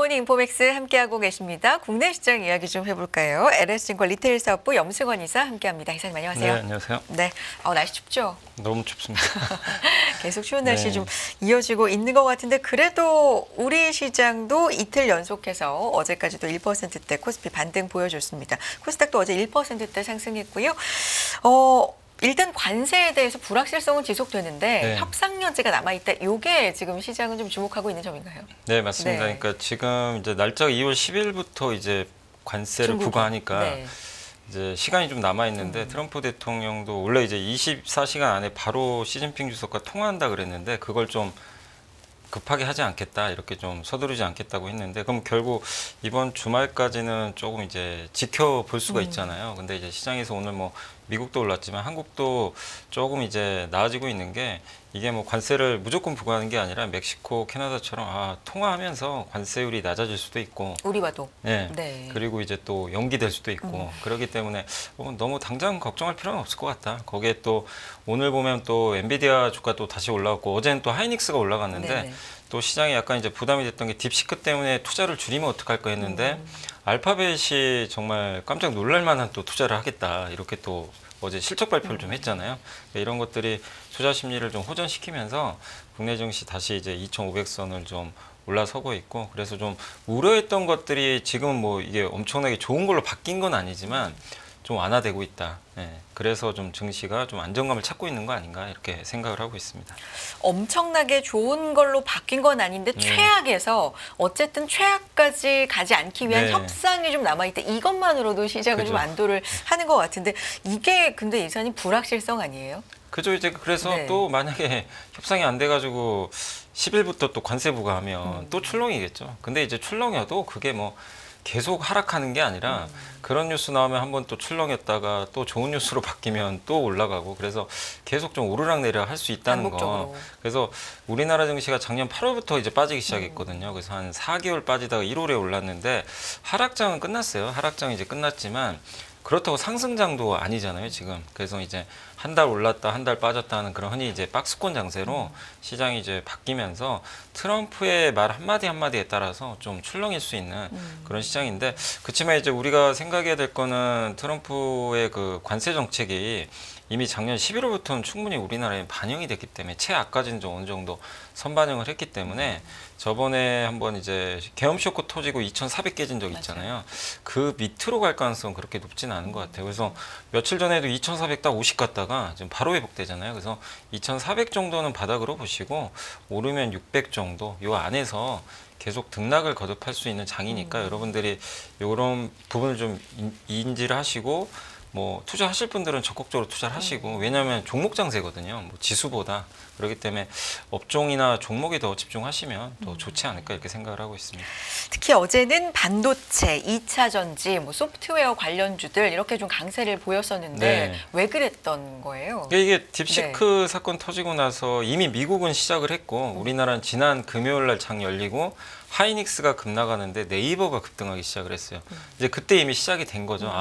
굿모닝 인포맥스 함께하고 계십니다. 국내 시장 이야기 좀 해볼까요? LS증권 리테일 사업부 염승원 이사 함께합니다. 이사님 안녕하세요. 네, 안녕하세요. 네, 날씨 춥죠? 너무 춥습니다. 계속 추운 날씨 네. 좀 이어지고 있는 것 같은데 그래도 우리 시장도 이틀 연속해서 어제까지도 1%대 코스피 반등 보여줬습니다. 코스닥도 어제 1%대 상승했고요. 일단 관세에 대해서 불확실성은 지속되는데 네. 협상 여지가 남아있다. 이게 지금 시장은 좀 주목하고 있는 점인가요? 네, 맞습니다. 네. 그러니까 지금 이제 날짜가 2월 10일부터 이제 관세를 중국이. 부과하니까 네. 이제 시간이 좀 남아 있는데 트럼프 대통령도 원래 이제 24시간 안에 바로 시진핑 주석과 통화한다 그랬는데 그걸 좀 급하게 하지 않겠다 이렇게 좀 서두르지 않겠다고 했는데 그럼 결국 이번 주말까지는 조금 이제 지켜볼 수가 있잖아요. 근데 이제 시장에서 오늘 뭐 미국도 올랐지만 한국도 조금 이제 나아지고 있는 게 이게 뭐 관세를 무조건 부과하는 게 아니라 멕시코, 캐나다처럼 통화하면서 관세율이 낮아질 수도 있고 우리와도. 네. 네. 그리고 이제 또 연기될 수도 있고 그렇기 때문에 너무 당장 걱정할 필요는 없을 것 같다. 거기에 또 오늘 보면 또 엔비디아 주가 또 다시 올라갔고 어제는 또 하이닉스가 올라갔는데 네네. 또 시장에 약간 이제 부담이 됐던 게 딥시크 때문에 투자를 줄이면 어떡할까 했는데 알파벳이 정말 깜짝 놀랄 만한 또 투자를 하겠다. 이렇게 또 어제 실적 발표를 좀 했잖아요. 이런 것들이 투자 심리를 좀 호전시키면서 국내 증시 다시 이제 2,500선을 좀 올라서고 있고 그래서 좀 우려했던 것들이 지금 뭐 이게 엄청나게 좋은 걸로 바뀐 건 아니지만 좀 완화되고 있다. 네. 그래서 좀 증시가 좀 안정감을 찾고 있는 거 아닌가 이렇게 생각을 하고 있습니다. 엄청나게 좋은 걸로 바뀐 건 아닌데 최악에서 어쨌든 최악까지 가지 않기 위한 네. 협상이 좀 남아있다. 이것만으로도 시장을 그죠. 좀 안도를 하는 것 같은데 이게 근데 이사님 불확실성 아니에요? 그죠. 이제 그래서 네. 또 만약에 협상이 안 돼가지고 10일부터 또 관세 부과하면 또 출렁이겠죠. 근데 이제 출렁여도 그게 뭐 계속 하락하는 게 아니라 그런 뉴스 나오면 한번 또 출렁였다가 또 좋은 뉴스로 바뀌면 또 올라가고 그래서 계속 좀 오르락내리락 할 수 있다는 거. 반복적으로. 그래서 우리나라 증시가 작년 8월부터 이제 빠지기 시작했거든요. 그래서 한 4개월 빠지다가 1월에 올랐는데 하락장은 끝났어요. 하락장이 이제 끝났지만 그렇다고 상승장도 아니잖아요, 지금. 그래서 이제 한 달 올랐다, 한 달 빠졌다 하는 그런 흔히 이제 박스권 장세로 시장이 이제 바뀌면서 트럼프의 말 한마디 한마디에 따라서 좀 출렁일 수 있는 그런 시장인데 그렇지만 이제 우리가 생각해야 될 거는 트럼프의 그 관세 정책이 이미 작년 11월부터는 충분히 우리나라에 반영이 됐기 때문에 최악까지는 좀 어느 정도 선반영을 했기 때문에 저번에 한번 이제 계엄 쇼크 터지고 2,400 깨진 적 있잖아요. 그 밑으로 갈 가능성은 그렇게 높지는 않은 것 같아요. 그래서 며칠 전에도 2,400 딱 50 갔다가 지금 바로 회복되잖아요. 그래서 2,400 정도는 바닥으로 보시고 오르면 600 정도 요 안에서 계속 등락을 거듭할 수 있는 장이니까 여러분들이 이런 부분을 좀 인지를 하시고 뭐 투자하실 분들은 적극적으로 투자를 하시고 왜냐하면 종목 장세거든요. 뭐 지수보다 그렇기 때문에 업종이나 종목에 더 집중하시면 더 좋지 않을까 이렇게 생각을 하고 있습니다. 특히 어제는 반도체, 2차 전지, 뭐 소프트웨어 관련주들 이렇게 좀 강세를 보였었는데 네. 왜 그랬던 거예요? 이게 딥시크 사건 터지고 나서 이미 미국은 시작을 했고 우리나라는 지난 금요일 날 장 열리고 하이닉스가 급나가는데 네이버가 급등하기 시작을 했어요. 이제 그때 이미 시작이 된 거죠.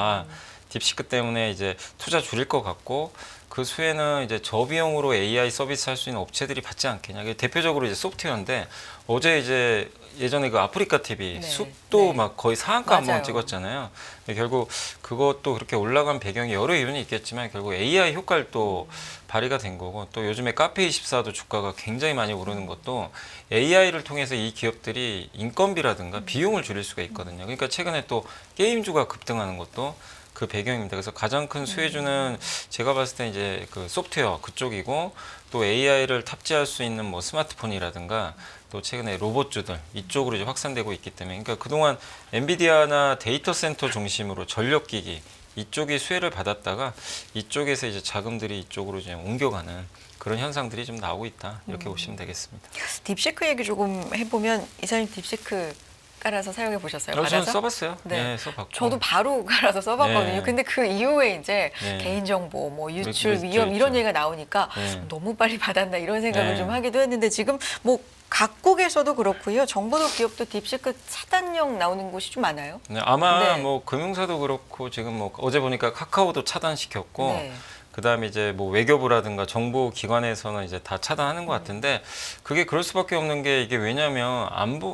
딥시크 때문에 이제 투자 줄일 것 같고 그 수혜는 이제 저비용으로 AI 서비스 할 수 있는 업체들이 받지 않겠냐. 이게 대표적으로 이제 소프트웨어인데 어제 이제 예전에 그 아프리카 TV 네. 숲도 네. 막 거의 상한가 맞아요. 한번 찍었잖아요. 결국 그것도 그렇게 올라간 배경이 여러 이유는 있겠지만 결국 AI 효과를 또 발휘가 된 거고 또 요즘에 카페24도 주가가 굉장히 많이 오르는 것도 AI를 통해서 이 기업들이 인건비라든가 비용을 줄일 수가 있거든요. 그러니까 최근에 또 게임주가 급등하는 것도 그 배경입니다. 그래서 가장 큰 수혜주는 제가 봤을 때 이제 그 소프트웨어 그쪽이고 또 AI를 탑재할 수 있는 뭐 스마트폰이라든가 또 최근에 로봇주들 이쪽으로 이제 확산되고 있기 때문에 그러니까 그동안 엔비디아나 데이터 센터 중심으로 전력기기 이쪽이 수혜를 받았다가 이쪽에서 이제 자금들이 이쪽으로 이제 옮겨가는 그런 현상들이 좀 나오고 있다 이렇게 보시면 되겠습니다. 딥시크 얘기 조금 해보면 이사님 딥시크 깔아서 사용해 보셨어요? 저는 받아서? 써봤어요. 네. 네, 써봤고. 저도 바로 깔아서 써봤거든요. 네. 근데 그 이후에 이제 네. 개인정보, 뭐 유출 그렇죠, 위험 이런 그렇죠. 얘기가 나오니까 네. 너무 빨리 받았나 이런 생각을 네. 좀 하기도 했는데 지금 뭐 각국에서도 그렇고요. 정부도 기업도 딥시크 차단령 나오는 곳이 좀 많아요. 네, 아마 네. 뭐 금융사도 그렇고 지금 뭐 어제 보니까 카카오도 차단시켰고 네. 그다음에 이제 뭐 외교부라든가 정보 기관에서는 이제 다 차단하는 것 같은데 그게 그럴 수밖에 없는 게 이게 왜냐하면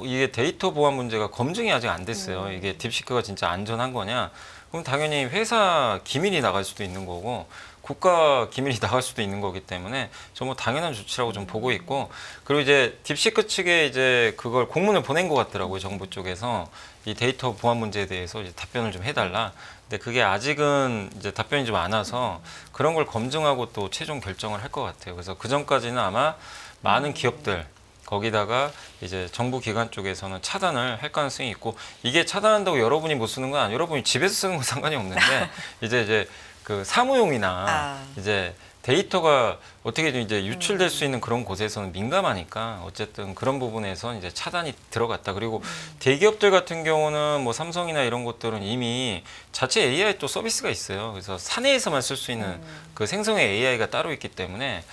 이게 데이터 보안 문제가 검증이 아직 안 됐어요. 이게 딥시크가 진짜 안전한 거냐? 그럼 당연히 회사 기밀이 나갈 수도 있는 거고 국가 기밀이 나갈 수도 있는 거기 때문에 정말 당연한 조치라고 좀 보고 있고 그리고 이제 딥시크 측에 이제 그걸 공문을 보낸 것 같더라고요. 정부 쪽에서 이 데이터 보안 문제에 대해서 이제 답변을 좀 해달라. 근데 그게 아직은 이제 답변이 좀 안 와서 그런 걸 검증하고 또 최종 결정을 할 것 같아요. 그래서 그 전까지는 아마 많은 기업들 거기다가 이제 정부 기관 쪽에서는 차단을 할 가능성이 있고 이게 차단한다고 여러분이 못 쓰는 건 아니에요. 여러분이 집에서 쓰는 건 상관이 없는데 이제 그 사무용이나 이제 데이터가 어떻게든 이제 유출될 수 있는 그런 곳에서는 민감하니까 어쨌든 그런 부분에서 이제 차단이 들어갔다. 그리고 대기업들 같은 경우는 뭐 삼성이나 이런 것들은 이미 자체 AI 또 서비스가 있어요. 그래서 사내에서만 쓸 수 있는 그 생성의 AI가 따로 있기 때문에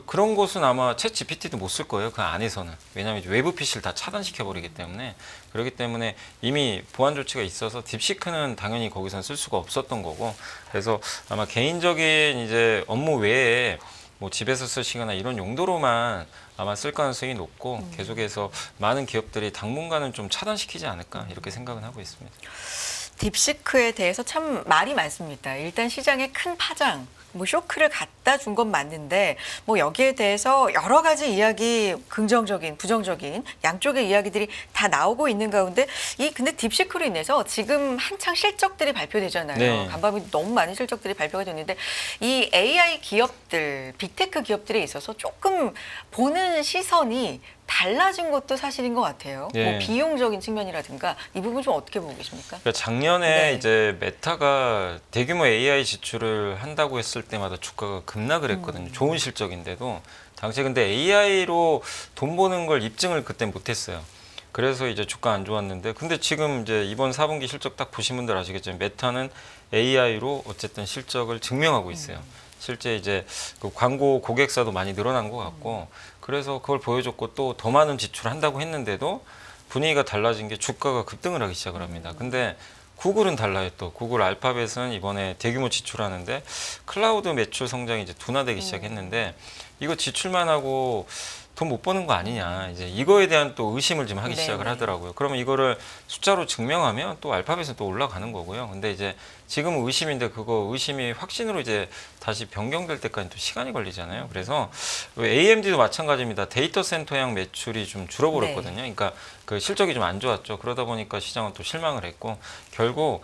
그런 곳은 아마 챗 GPT도 못 쓸 거예요. 그 안에서는. 왜냐하면 외부 PC를 다 차단시켜 버리기 때문에 그렇기 때문에 이미 보안 조치가 있어서 딥시크는 당연히 거기서는 쓸 수가 없었던 거고 그래서 아마 개인적인 이제 업무 외에 뭐 집에서 쓰시거나 이런 용도로만 아마 쓸 가능성이 높고 계속해서 많은 기업들이 당분간은 좀 차단시키지 않을까 이렇게 생각은 하고 있습니다. 딥시크에 대해서 참 말이 많습니다. 일단 시장에 큰 파장, 뭐 쇼크를 갖다 준 건 맞는데 뭐 여기에 대해서 여러 가지 이야기 긍정적인, 부정적인 양쪽의 이야기들이 다 나오고 있는 가운데 근데 딥시크로 인해서 지금 한창 실적들이 발표되잖아요. 네. 간밤에 너무 많은 실적들이 발표가 됐는데 이 AI 기업들, 빅테크 기업들에 있어서 조금 보는 시선이 달라진 것도 사실인 것 같아요. 네. 뭐 비용적인 측면이라든가 이 부분 좀 어떻게 보고 계십니까? 그러니까 작년에 네. 이제 메타가 대규모 AI 지출을 한다고 했을 때마다 주가가 급락을 했거든요. 좋은 실적인데도 당시에 근데 AI로 돈 버는 걸 입증을 그때 못했어요. 그래서 이제 주가 안 좋았는데 근데 지금 이제 이번 4분기 실적 딱 보신 분들 아시겠지만 메타는 AI로 어쨌든 실적을 증명하고 있어요. 실제 이제 그 광고 고객사도 많이 늘어난 것 같고 그래서 그걸 보여줬고 또 더 많은 지출을 한다고 했는데도 분위기가 달라진 게 주가가 급등을 하기 시작을 합니다. 근데 구글은 달라요. 또 구글 알파벳은 이번에 대규모 지출하는데 클라우드 매출 성장이 이제 둔화되기 시작했는데 이거 지출만 하고 돈 못 버는 거 아니냐 이제 이거에 대한 또 의심을 좀 하기 시작을 하더라고요. 그러면 이거를 숫자로 증명하면 또 알파벳은 또 올라가는 거고요. 근데 이제 지금은 의심인데 그거 의심이 확신으로 이제 다시 변경될 때까지 또 시간이 걸리잖아요. 그래서 AMD도 마찬가지입니다. 데이터 센터형 매출이 좀 줄어버렸거든요. 그러니까 그 실적이 좀 안 좋았죠. 그러다 보니까 시장은 또 실망을 했고 결국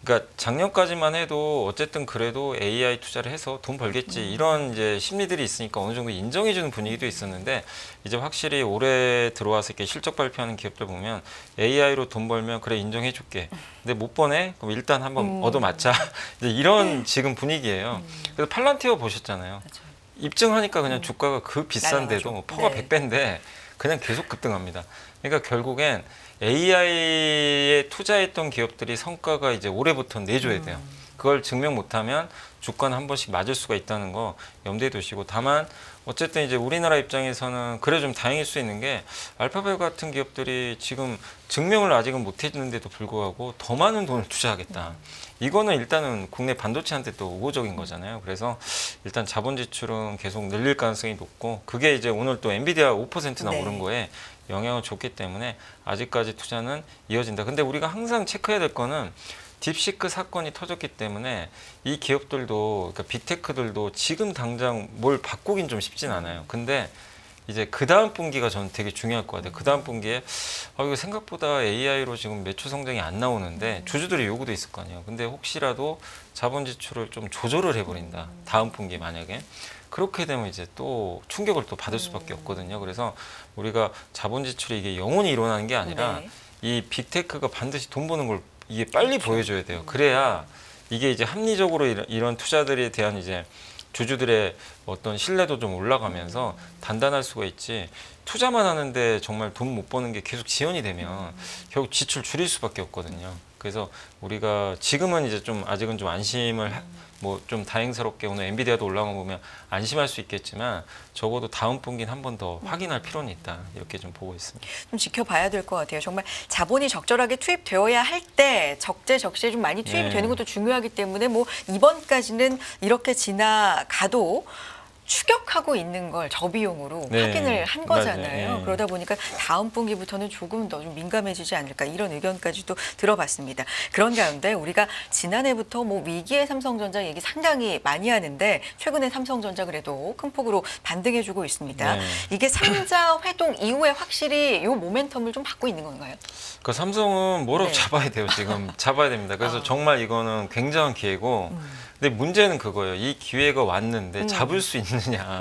그러니까 작년까지만 해도 어쨌든 그래도 AI 투자를 해서 돈 벌겠지 이런 이제 심리들이 있으니까 어느 정도 인정해주는 분위기도 있었는데 이제 확실히 올해 들어와서 이렇게 실적 발표하는 기업들 보면 AI로 돈 벌면 그래 인정해줄게. 근데 못 버네? 그럼 일단 한번 얻어맞자. 이제 이런 지금 분위기예요. 그래서 팔란티어 보셨잖아요. 그렇죠. 입증하니까 그냥 주가가 그 비싼데도 날아가죠. 퍼가 네. 100배인데 그냥 계속 급등합니다. 그러니까 결국엔 AI에 투자했던 기업들이 성과가 이제 올해부터 내줘야 돼요. 그걸 증명 못하면 주가는 한 번씩 맞을 수가 있다는 거 염두에 두시고 다만 어쨌든 이제 우리나라 입장에서는 그래 좀 다행일 수 있는 게 알파벳 같은 기업들이 지금 증명을 아직은 못 했는데도 불구하고 더 많은 돈을 투자하겠다. 이거는 일단은 국내 반도체한테 또 우호적인 거잖아요. 그래서 일단 자본 지출은 계속 늘릴 가능성이 높고 그게 이제 오늘 또 엔비디아 5%나 네. 오른 거에 영향을 줬기 때문에 아직까지 투자는 이어진다. 근데 우리가 항상 체크해야 될 거는 딥시크 사건이 터졌기 때문에 이 기업들도 그러니까 빅테크들도 지금 당장 뭘 바꾸긴 좀 쉽진 않아요. 근데 이제 그 다음 분기가 저는 되게 중요할 것 같아요. 그 다음 분기에 이거 생각보다 AI로 지금 매출 성장이 안 나오는데 주주들의 요구도 있을 거 아니에요. 근데 혹시라도 자본 지출을 좀 조절을 해버린다. 다음 분기에 만약에 그렇게 되면 이제 또 충격을 또 받을 수밖에 없거든요. 그래서 우리가 자본 지출이 이게 영원히 일어나는 게 아니라 네. 이 빅테크가 반드시 돈 버는 걸 이게 빨리 보여줘야 돼요. 그래야 이게 이제 합리적으로 이런 투자들에 대한 이제 주주들의 어떤 신뢰도 좀 올라가면서 단단할 수가 있지. 투자만 하는데 정말 돈 못 버는 게 계속 지연이 되면 결국 지출 줄일 수밖에 없거든요. 그래서 우리가 지금은 이제 좀 아직은 좀 안심을 뭐 좀 다행스럽게 오늘 엔비디아도 올라온 거 보면 안심할 수 있겠지만 적어도 다음 분기는 한 번 더 확인할 필요는 있다. 이렇게 좀 보고 있습니다. 좀 지켜봐야 될 것 같아요. 정말 자본이 적절하게 투입되어야 할 때 적재적소에 좀 많이 투입이 네. 되는 것도 중요하기 때문에 뭐 이번까지는 이렇게 지나가도 추격하고 있는 걸 저비용으로 네. 확인을 한 거잖아요. 맞아요. 예. 그러다 보니까 다음 분기부터는 조금 더 좀 민감해지지 않을까 이런 의견까지도 들어봤습니다. 그런 가운데 우리가 지난해부터 뭐 위기의 삼성전자 얘기 상당히 많이 하는데 최근에 삼성전자 그래도 큰 폭으로 반등해주고 있습니다. 네. 이게 삼자 회동 이후에 확실히 이 모멘텀을 좀 받고 있는 건가요? 그 삼성은 뭐라도 네. 잡아야 돼요. 지금 잡아야 됩니다. 그래서 정말 이거는 굉장한 기회고 근데 문제는 그거예요. 이 기회가 왔는데 잡을 수 있느냐.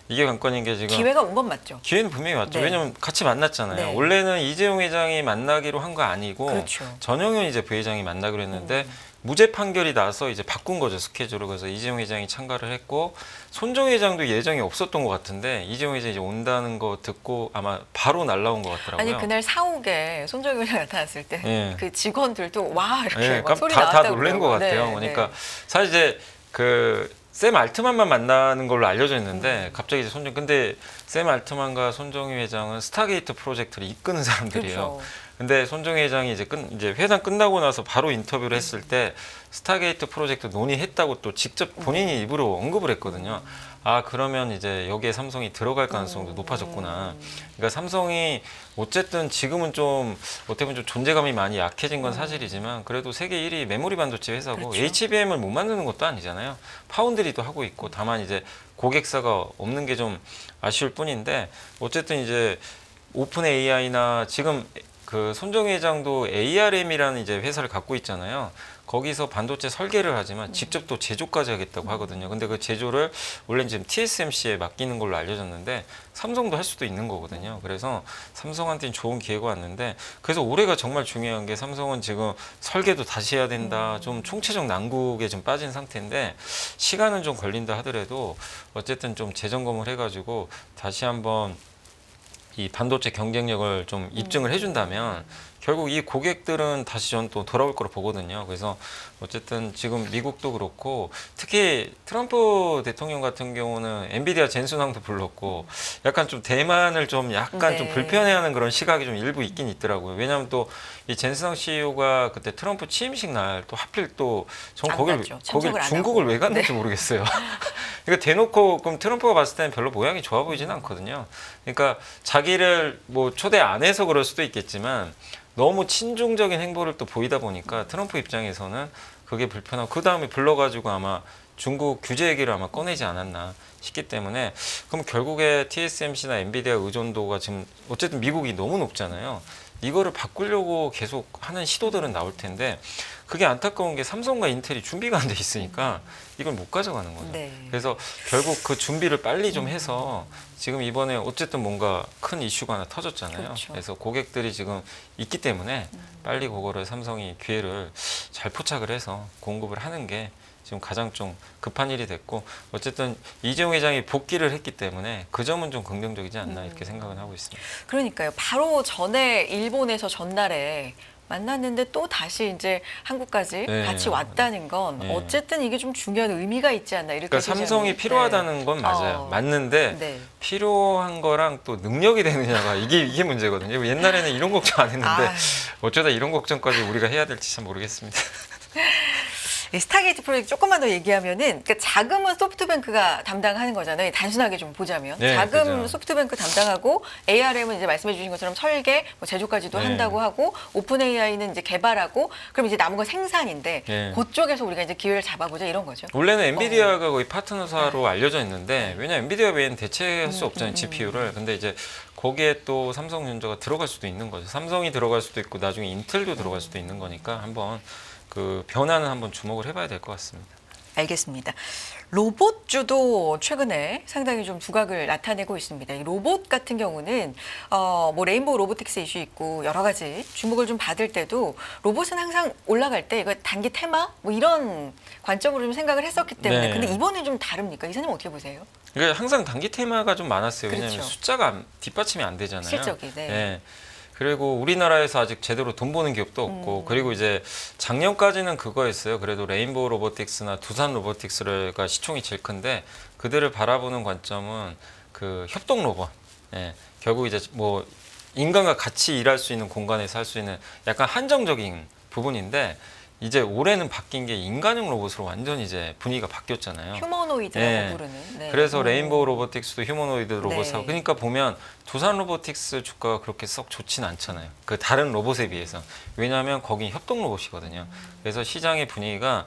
이게 관건인 게 지금 기회가 온 건 맞죠. 기회는 분명히 왔죠. 네. 왜냐면 같이 만났잖아요. 네. 원래는 이재용 회장이 만나기로 한 거 아니고 그렇죠. 전용현 이제 부회장이 만나기로 했는데 무죄 판결이 나서 이제 바꾼 거죠, 스케줄을. 그래서 이재용 회장이 참가를 했고 손정 회장도 예정이 없었던 것 같은데 이재용 회장이 이제 온다는 거 듣고 아마 바로 날라온 것 같더라고요. 아니 그날 사옥에 손정희 의원이 나타났을 때 예. 그 직원들도 와 이렇게 예, 막 소리 다 나왔다고 놀란 것 그러더라고요. 같아요. 네, 그러니까 사실 이제 샘 알트만만 만나는 걸로 알려져 있는데 갑자기 이제 근데 샘 알트만과 손정희 회장은 스타게이트 프로젝트를 이끄는 사람들이에요. 그렇죠. 근데 손정희 회장이 이제 회장 끝나고 나서 바로 인터뷰를 했을 때 스타게이트 프로젝트 논의했다고 또 직접 본인이 입으로 언급을 했거든요. 아, 그러면 이제 여기에 삼성이 들어갈 가능성도 높아졌구나. 그러니까 삼성이 어쨌든 지금은 좀 어떻게 보면 좀 존재감이 많이 약해진 건 사실이지만 그래도 세계 1위 메모리 반도체 회사고 그렇죠. HBM을 못 만드는 것도 아니잖아요. 파운드리도 하고 있고 다만 이제 고객사가 없는 게 좀 아쉬울 뿐인데 어쨌든 이제 오픈 AI나 지금 그 손정희 회장도 ARM이라는 이제 회사를 갖고 있잖아요. 거기서 반도체 설계를 하지만 직접 또 제조까지 하겠다고 하거든요. 근데 그 제조를 원래 지금 TSMC에 맡기는 걸로 알려졌는데 삼성도 할 수도 있는 거거든요. 그래서 삼성한테는 좋은 기회가 왔는데 그래서 올해가 정말 중요한 게 삼성은 지금 설계도 다시 해야 된다. 좀 총체적 난국에 좀 빠진 상태인데 시간은 좀 걸린다 하더라도 어쨌든 좀 재점검을 해가지고 다시 한번 이 반도체 경쟁력을 좀 입증을 해준다면 결국 이 고객들은 다시 전 또 돌아올 거로 보거든요. 그래서 어쨌든 지금 미국도 그렇고 특히 트럼프 대통령 같은 경우는 엔비디아 젠순왕도 불렀고 약간 좀 대만을 좀 약간 좀 네. 불편해하는 그런 시각이 좀 일부 있긴 있더라고요. 왜냐하면 또 이 젠순왕 CEO가 그때 트럼프 취임식 날 또 하필 또 전 안 거길 갔죠. 참석을 안 중국을 하고. 왜 갔는지 모르겠어요. 그러니까 대놓고 그럼 트럼프가 봤을 때는 별로 모양이 좋아 보이지는 않거든요. 그러니까 자기를 뭐 초대 안 해서 그럴 수도 있겠지만 너무 친중적인 행보를 또 보이다 보니까 트럼프 입장에서는 그게 불편하고 그 다음에 불러가지고 아마 중국 규제 얘기를 아마 꺼내지 않았나 싶기 때문에 그럼 결국에 TSMC나 엔비디아 의존도가 지금 어쨌든 미국이 너무 높잖아요. 이거를 바꾸려고 계속 하는 시도들은 나올 텐데 그게 안타까운 게 삼성과 인텔이 준비가 안 돼 있으니까 이걸 못 가져가는 거죠. 네. 그래서 결국 그 준비를 빨리 좀 해서 지금 이번에 어쨌든 뭔가 큰 이슈가 하나 터졌잖아요. 그렇죠. 그래서 고객들이 지금 있기 때문에 빨리 그거를 삼성이 기회를 잘 포착을 해서 공급을 하는 게 지금 가장 좀 급한 일이 됐고 어쨌든 이재용 회장이 복귀를 했기 때문에 그 점은 좀 긍정적이지 않나 이렇게 생각은 하고 있습니다. 그러니까요. 바로 전에 일본에서 전날에 만났는데 또 다시 이제 한국까지 네. 같이 왔다는 건 네. 어쨌든 이게 좀 중요한 의미가 있지 않나 이렇게 그러니까 삼성이 필요하다는 건 맞아요. 맞는데 네. 필요한 거랑 또 능력이 되느냐가 이게 문제거든요. 옛날에는 이런 걱정 안 했는데 아유. 어쩌다 이런 걱정까지 우리가 해야 될지 참 모르겠습니다. 이 스타게이트 프로젝트 조금만 더 얘기하면은 그러니까 자금은 소프트뱅크가 담당하는 거잖아요. 단순하게 좀 보자면 네, 자금 그죠. 소프트뱅크 담당하고 ARM은 이제 말씀해주신 것처럼 설계, 뭐 제조까지도 네. 한다고 하고 오픈 AI는 이제 개발하고 그럼 이제 남은 건 생산인데 네. 그쪽에서 우리가 이제 기회를 잡아보자 이런 거죠. 원래는 엔비디아가 거의 파트너사로 알려져 있는데 왜냐면 엔비디아 외에는 대체할 수 없잖아요. GPU를. 근데 이제 거기에 또 삼성전자가 들어갈 수도 있는 거죠. 삼성이 들어갈 수도 있고 나중에 인텔도 들어갈 수도 있는 거니까 한번 그 변화는 한번 주목을 해봐야 될 것 같습니다. 알겠습니다. 로봇주도 최근에 상당히 좀 두각을 나타내고 있습니다. 이 로봇 같은 경우는 뭐 레인보우 로보틱스 이슈 있고 여러 가지 주목을 좀 받을 때도 로봇은 항상 올라갈 때 이거 단기 테마 뭐 이런 관점으로 좀 생각을 했었기 때문에 네. 근데 이번엔 좀 다릅니까? 이사님 어떻게 보세요? 그러니까 항상 단기 테마가 좀 많았어요. 왜냐하면 그렇죠. 숫자가 뒷받침이 안 되잖아요. 실적이. 네. 예. 그리고 우리나라에서 아직 제대로 돈 버는 기업도 없고 그리고 이제 작년까지는 그거였어요. 그래도 레인보우 로보틱스나 두산 로보틱스가 시총이 제일 큰데 그들을 바라보는 관점은 그 협동 로봇. 예. 결국 이제 뭐 인간과 같이 일할 수 있는 공간에서 할 수 있는 약간 한정적인 부분인데 이제 올해는 바뀐 게 인간형 로봇으로 완전 이제 분위기가 바뀌었잖아요. 휴머노이드라고 네. 부르는. 네. 그래서 레인보우 로보틱스도 휴머노이드 로봇하고 네. 그러니까 보면 두산 로보틱스 주가가 그렇게 썩 좋진 않잖아요. 그 다른 로봇에 비해서. 왜냐하면 거긴 협동 로봇이거든요. 그래서 시장의 분위기가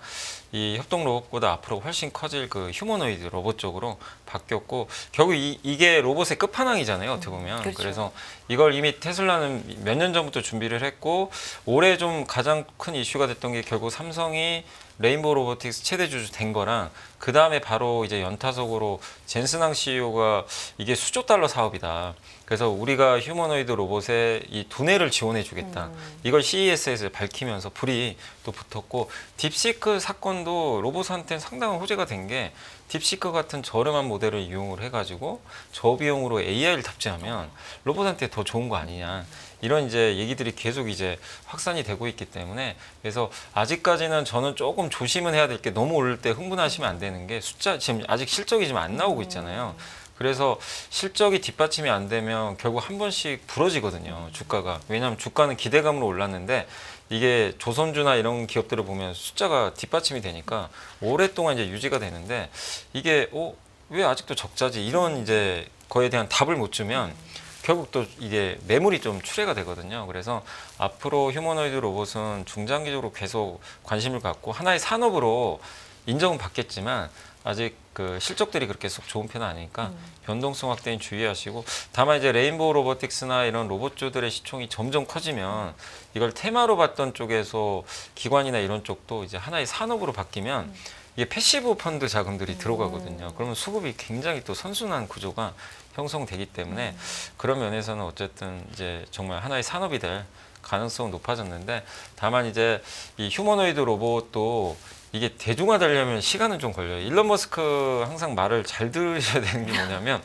이 협동 로봇보다 앞으로 훨씬 커질 그 휴머노이드 로봇 쪽으로 바뀌었고 결국 이게 로봇의 끝판왕이잖아요. 어떻게 보면. 그렇죠. 그래서 이걸 이미 테슬라는 몇 년 전부터 준비를 했고 올해 좀 가장 큰 이슈가 됐던 게 결국 삼성이 레인보우 로보틱스 최대 주주 된 거랑 그 다음에 바로 이제 연타석으로 젠슨항 CEO가 이게 수조 달러 사업이다. 그래서 우리가 휴머노이드 로봇에 이 두뇌를 지원해 주겠다. 이걸 CES에서 밝히면서 불이 또 붙었고 딥시크 사건도 로봇한테는 상당한 호재가 된 게 딥시크 같은 저렴한 모델을 이용을 해가지고 저비용으로 AI를 탑재하면 로봇한테 더 좋은 거 아니냐. 이런 이제 얘기들이 계속 이제 확산이 되고 있기 때문에 그래서 아직까지는 저는 조금 조심은 해야 될 게 너무 오를 때 흥분하시면 안 되는 게 숫자 지금 아직 실적이 지금 안 나오고 있잖아요. 그래서 실적이 뒷받침이 안 되면 결국 한 번씩 부러지거든요. 주가가. 왜냐하면 주가는 기대감으로 올랐는데 이게 조선주나 이런 기업들을 보면 숫자가 뒷받침이 되니까 오랫동안 이제 유지가 되는데 이게 왜 아직도 적자지 이런 이제 거에 대한 답을 못 주면 결국 또 이게 매물이 좀 출회가 되거든요. 그래서 앞으로 휴머노이드 로봇은 중장기적으로 계속 관심을 갖고 하나의 산업으로 인정은 받겠지만 아직 그 실적들이 그렇게 썩 좋은 편은 아니니까 변동성 확대에 주의하시고 다만 이제 레인보우 로보틱스나 이런 로봇주들의 시총이 점점 커지면 이걸 테마로 봤던 쪽에서 기관이나 이런 쪽도 이제 하나의 산업으로 바뀌면 이게 패시브 펀드 자금들이 들어가거든요. 그러면 수급이 굉장히 또 선순환 구조가 형성되기 때문에 그런 면에서는 어쨌든 이제 정말 하나의 산업이 될 가능성은 높아졌는데 다만 이제 이 휴머노이드 로봇도 이게 대중화되려면 시간은 좀 걸려요. 일론 머스크 항상 말을 잘 들으셔야 되는 게 뭐냐면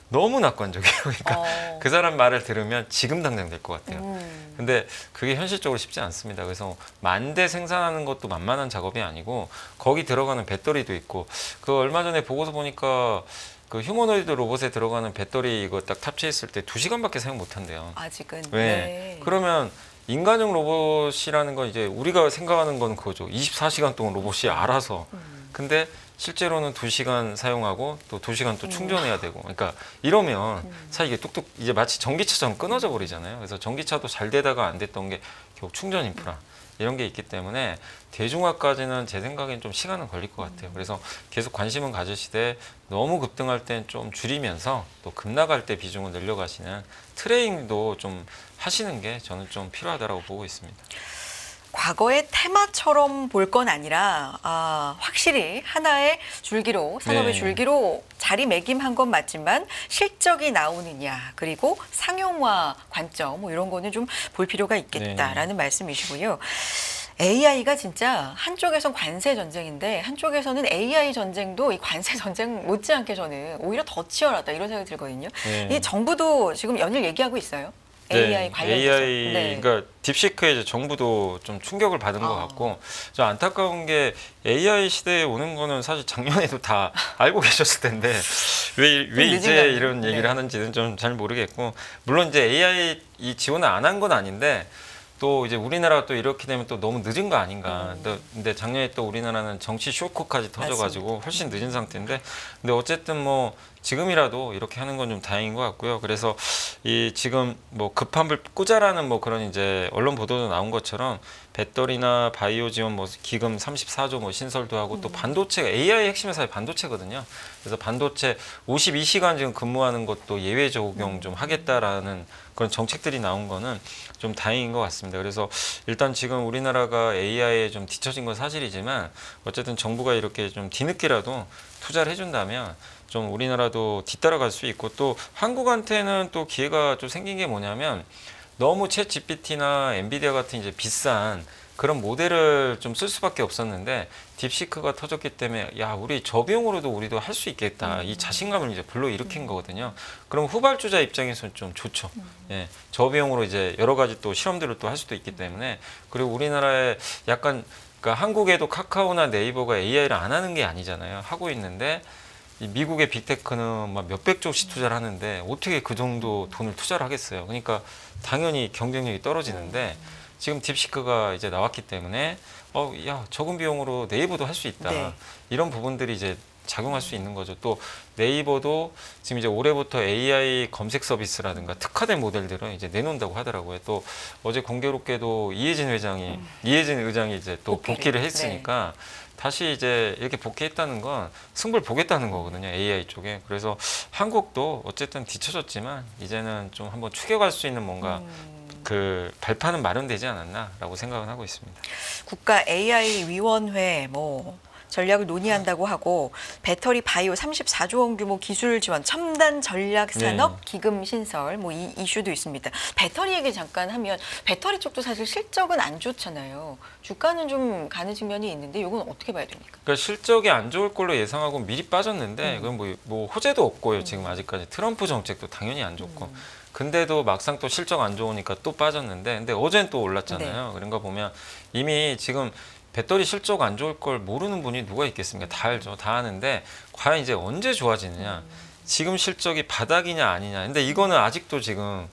너무 낙관적이에요. 그러니까 그 사람 말을 들으면 지금 당장 될 것 같아요. 근데 그게 현실적으로 쉽지 않습니다. 그래서 만 대 생산하는 것도 만만한 작업이 아니고 거기 들어가는 배터리도 있고 그 얼마 전에 보고서 보니까 그 휴머노이드 로봇에 들어가는 배터리 이거 딱 탑재했을 때 2시간밖에 사용 못 한대요. 아직은. 네. 네. 그러면 인간형 로봇이라는 건 이제 우리가 생각하는 건 그거죠. 24시간 동안 로봇이 알아서. 근데 실제로는 2시간 사용하고 또 2시간 또 충전해야 되고. 그러니까 이러면 사실 이게 뚝뚝 이제 마치 전기차처럼 끊어져 버리잖아요. 그래서 전기차도 잘 되다가 안 됐던 게 결국 충전 인프라. 이런 게 있기 때문에 대중화까지는 제 생각엔 좀 시간은 걸릴 것 같아요. 그래서 계속 관심은 가지시되 너무 급등할 땐 좀 줄이면서 또 급락할 때 비중을 늘려가시는 트레이닝도 좀 하시는 게 저는 좀 필요하다고 보고 있습니다. 과거의 테마처럼 볼 건 아니라 확실히 하나의 줄기로 산업의 네. 줄기로 자리매김한 건 맞지만 실적이 나오느냐 그리고 상용화 관점 뭐 이런 거는 좀 볼 필요가 있겠다라는 말씀이시고요. AI가 진짜 한쪽에선 관세 전쟁인데 한쪽에서는 AI 전쟁도 이 관세 전쟁 못지않게 저는 오히려 더 치열하다 이런 생각이 들거든요. 네. 이 정부도 지금 연일 얘기하고 있어요. AI 관련해서. AI 네. 그러니까 딥시크에 이제 정부도 좀 충격을 받은 것 같고 좀 안타까운 게 AI 시대에 오는 거는 사실 작년에도 다 알고 계셨을 텐데 왜 늦은 이제 감이. 이런 얘기를 네. 하는지는 좀 잘 모르겠고 물론 이제 AI 이 지원을 안 한 건 아닌데 또 이제 우리나라가 또 이렇게 되면 또 너무 늦은 거 아닌가. 근데 작년에 또 우리나라는 정치 쇼크까지 터져가지고 훨씬 늦은 상태인데, 근데 어쨌든 뭐 지금이라도 이렇게 하는 건 좀 다행인 것 같고요. 그래서 이 지금 뭐 급한 불 끄자라는 뭐 그런 이제 언론 보도도 나온 것처럼 배터리나 바이오 지원 뭐 기금 34조 뭐 신설도 하고 또 반도체 AI 핵심 회사의 반도체거든요. 그래서 반도체 52시간 지금 근무하는 것도 예외 적용 좀 하겠다라는 그런 정책들이 나온 거는 좀 다행인 것 같습니다. 그래서 일단 지금 우리나라가 AI에 좀 뒤처진 건 사실이지만 어쨌든 정부가 이렇게 좀 뒤늦게라도 투자를 해준다면 좀 우리나라도 뒤따라갈 수 있고 또 한국한테는 또 기회가 좀 생긴 게 뭐냐면 너무 챗 GPT나 엔비디아 같은 이제 비싼 그런 모델을 좀 쓸 수밖에 없었는데 딥시크가 터졌기 때문에 야 우리 저비용으로도 우리도 할 수 있겠다 이 자신감을 이제 불러일으킨 거거든요. 그럼 후발주자 입장에서는 좀 좋죠. 예, 저비용으로 이제 여러 가지 또 실험들을 또 할 수도 있기 때문에 그리고 우리나라에 약간 그러니까 한국에도 카카오나 네이버가 AI를 안 하는 게 아니잖아요. 하고 있는데 이 미국의 빅테크는 막 몇백조씩 투자를 하는데 어떻게 그 정도 돈을 투자를 하겠어요. 그러니까 당연히 경쟁력이 떨어지는데 지금 딥시크가 이제 나왔기 때문에 야 적은 비용으로 네이버도 할 수 있다. 네. 이런 부분들이 이제 작용할 수 있는 거죠. 또 네이버도 지금 이제 올해부터 AI 검색 서비스라든가 특화된 모델들을 이제 내놓는다고 하더라고요. 또 어제 공교롭게도 이해진 의장이 이제 또 복귀를 했으니까 다시 이제 이렇게 복귀했다는 건 승부를 보겠다는 거거든요. AI 쪽에. 그래서 한국도 어쨌든 뒤쳐졌지만 이제는 좀 한번 추격할 수 있는 뭔가 그 발판은 마련되지 않았나라고 생각은 하고 있습니다. 국가 AI 위원회 뭐 전략을 논의한다고 하고 배터리 바이오 34조 원 규모 기술 지원 첨단 전략 산업 기금 신설 뭐 이 이슈도 있습니다. 배터리 얘기 잠깐 하면 배터리 쪽도 사실 실적은 안 좋잖아요. 주가는 좀 가는 측면이 있는데 이건 어떻게 봐야 됩니까? 그러니까 실적이 안 좋을 걸로 예상하고 미리 빠졌는데 그건 뭐 호재도 없고요. 지금 아직까지 트럼프 정책도 당연히 안 좋고. 근데도 막상 또 실적 안 좋으니까 또 빠졌는데 근데 어제는 또 올랐잖아요. 그런 거 보면 이미 지금 배터리 실적 안 좋을 걸 모르는 분이 누가 있겠습니까? 다 알죠. 다 아는데 과연 이제 언제 좋아지느냐? 지금 실적이 바닥이냐 아니냐. 근데 이거는 아직도 지금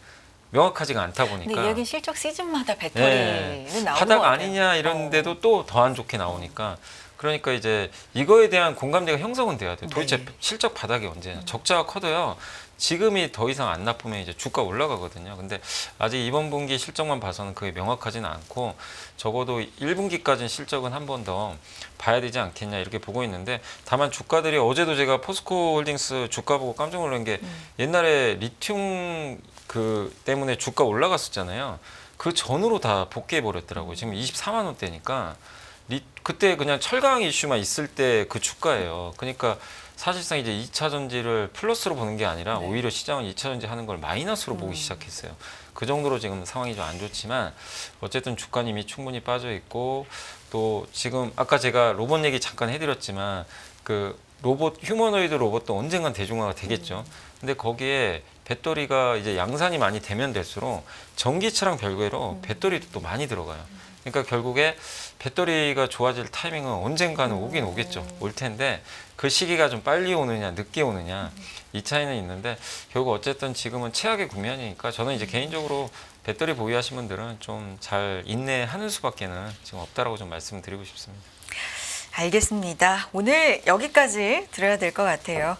명확하지가 않다 보니까. 근데 여기 실적 시즌마다 배터리는 나오는 것 바닥 같아요. 아니냐 이런데도 또 더 안 좋게 나오니까. 그러니까 이제 이거에 대한 공감대가 형성은 돼야 돼요. 도대체 실적 바닥이 언제냐. 적자가 커도요. 지금이 더 이상 안 나쁘면 이제 주가 올라가거든요. 근데 아직 이번 분기 실적만 봐서는 그게 명확하지는 않고 적어도 1분기까지는 실적은 한 번 더 봐야 되지 않겠냐 이렇게 보고 있는데 다만 주가들이 어제도 제가 포스코홀딩스 주가 보고 깜짝 놀란 게 옛날에 리튬 그 때문에 주가 올라갔었잖아요. 그 전으로 다 복귀해 버렸더라고요. 지금 24만 원대니까 그때 그냥 철강 이슈만 있을 때 그 주가예요. 그러니까 사실상 이제 2차 전지를 플러스로 보는 게 아니라 오히려 시장은 2차 전지 하는 걸 마이너스로 보기 시작했어요. 그 정도로 지금 상황이 좀 안 좋지만 어쨌든 주가는 이미 충분히 빠져 있고 또 지금 아까 제가 로봇 얘기 잠깐 해드렸지만 그 휴머노이드 로봇도 언젠간 대중화가 되겠죠. 근데 거기에 배터리가 이제 양산이 많이 되면 될수록 전기차랑 별개로 배터리도 또 많이 들어가요. 그러니까 결국에 배터리가 좋아질 타이밍은 언젠가는 오긴 오겠죠. 올 텐데 그 시기가 좀 빨리 오느냐 늦게 오느냐 이 차이는 있는데 결국 어쨌든 지금은 최악의 국면이니까 저는 이제 개인적으로 배터리 보유하신 분들은 좀 잘 인내하는 수밖에는 지금 없다라고 좀 말씀드리고 싶습니다. 알겠습니다. 오늘 여기까지 들어야 될 것 같아요.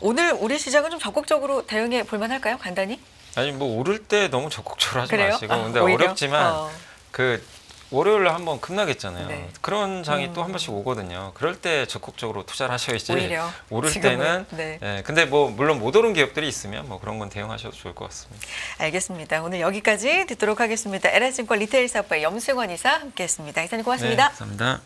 오늘 우리 시장은 좀 적극적으로 대응해 볼 만할까요? 간단히? 아니 뭐 오를 때 너무 적극적으로 하지 그래요? 마시고 근데 오히려? 어렵지만 그 월요일에 한번 끝나겠잖아요. 네. 그런 장이 또 한 번씩 오거든요. 그럴 때 적극적으로 투자를 하셔야지. 오히려 오를 지금은, 때는 근데 뭐 물론 못 오른 기업들이 있으면 뭐 그런 건 대응하셔도 좋을 것 같습니다. 알겠습니다. 오늘 여기까지 듣도록 하겠습니다. LH증권 리테일 사업부의 염승원 이사 함께했습니다. 이사님 고맙습니다. 네, 감사합니다.